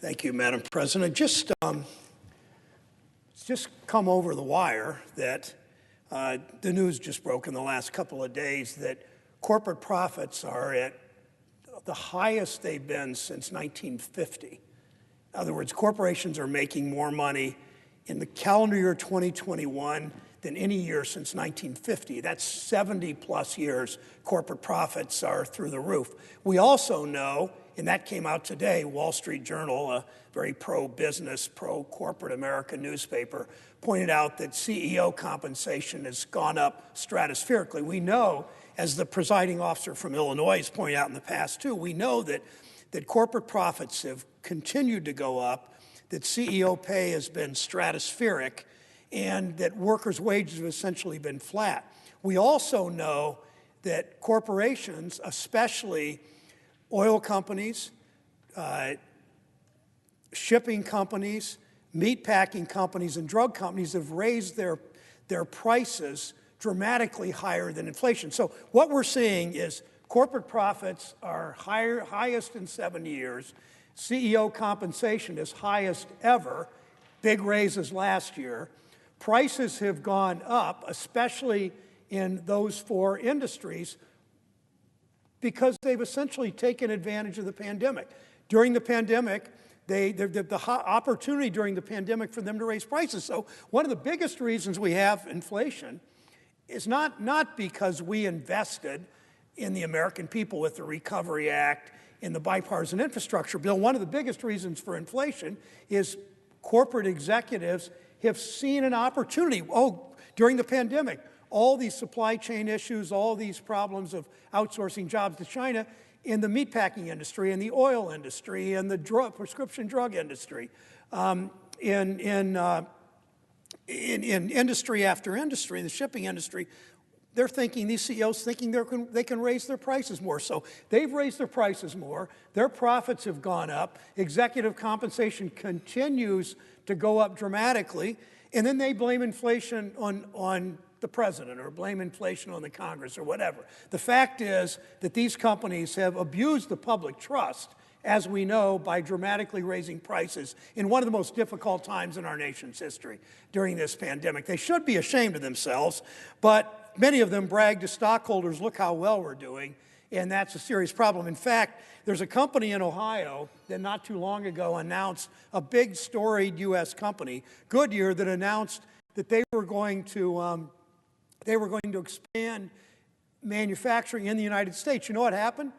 Thank you, Madam President. It's just come over the wire that the news just broke in the last couple of days that corporate profits are at the highest they've been since 1950. In other words, corporations are making more money in the calendar year 2021 than any year since 1950. That's 70 plus years corporate profits are through the roof. We also know, and that came out today, Wall Street Journal, a very pro-business, pro-corporate American newspaper, pointed out that CEO compensation has gone up stratospherically. We know, as the presiding officer from Illinois has pointed out in the past too, we know that corporate profits have continued to go up, that CEO pay has been stratospheric, and that workers' wages have essentially been flat. We also know that corporations, especially oil companies, shipping companies, meatpacking companies, and drug companies have raised their prices dramatically higher than inflation. So what we're seeing is corporate profits are highest in 7 years. CEO compensation is highest ever, big raises last year. Prices have gone up, especially in those four industries, because they've essentially taken advantage of the pandemic. During the pandemic, the opportunity during the pandemic for them to raise prices. So one of the biggest reasons we have inflation is not because we invested in the American people with the Recovery Act, in the bipartisan infrastructure bill. One of the biggest reasons for inflation is corporate executives have seen an opportunity. During the pandemic, all these supply chain issues, all these problems of outsourcing jobs to China in the meatpacking industry, in the oil industry, in the prescription drug industry, in industry after industry, the shipping industry, they're thinking, these CEOs thinking they can raise their prices more. So they've raised their prices more. Their profits have gone up. Executive compensation continues to go up dramatically. And then they blame inflation on the president or blame inflation on the Congress or whatever. The fact is that these companies have abused the public trust, as we know, by dramatically raising prices in one of the most difficult times in our nation's history during this pandemic. They should be ashamed of themselves, but many of them brag to stockholders, look how well we're doing, and that's a serious problem. In fact, there's a company in Ohio that not too long ago announced, a big storied U.S. company, Goodyear, that announced that they were going to expand manufacturing in the United States. You know what happened?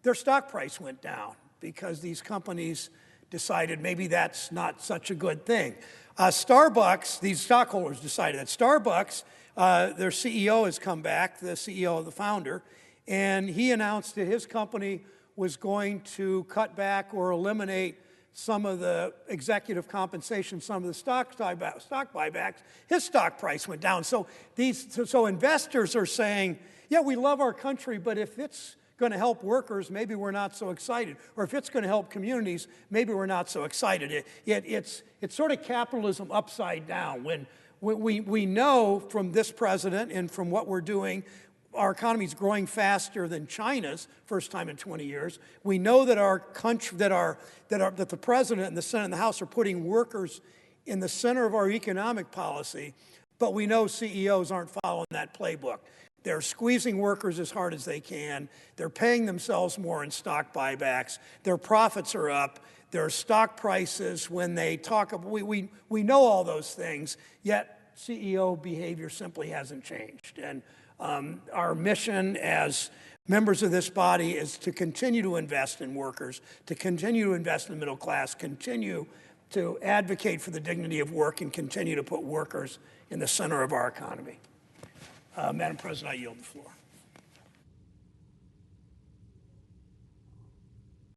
Their stock price went down because these companies decided maybe that's not such a good thing. Starbucks, these stockholders decided that. Starbucks, their CEO has come back, the CEO, the founder, and he announced that his company was going to cut back or eliminate some of the executive compensation, some of the stock buybacks. His stock price went down. So investors are saying, yeah, we love our country, but if it's going to help workers, maybe we're not so excited. Or if it's going to help communities, maybe we're not so excited. It's sort of capitalism upside down. When we know from this president and from what we're doing, our economy is growing faster than China's, first time in 20 years. We know that our country, that the president and the Senate and the House are putting workers in the center of our economic policy, but we know CEOs aren't following that playbook. They're squeezing workers as hard as they can. They're paying themselves more in stock buybacks. Their profits are up. Their stock prices, when they talk, we know all those things, yet CEO behavior simply hasn't changed. And our mission as members of this body is to continue to invest in workers, to continue to invest in the middle class, continue to advocate for the dignity of work, and continue to put workers in the center of our economy. Madam President, I yield the floor.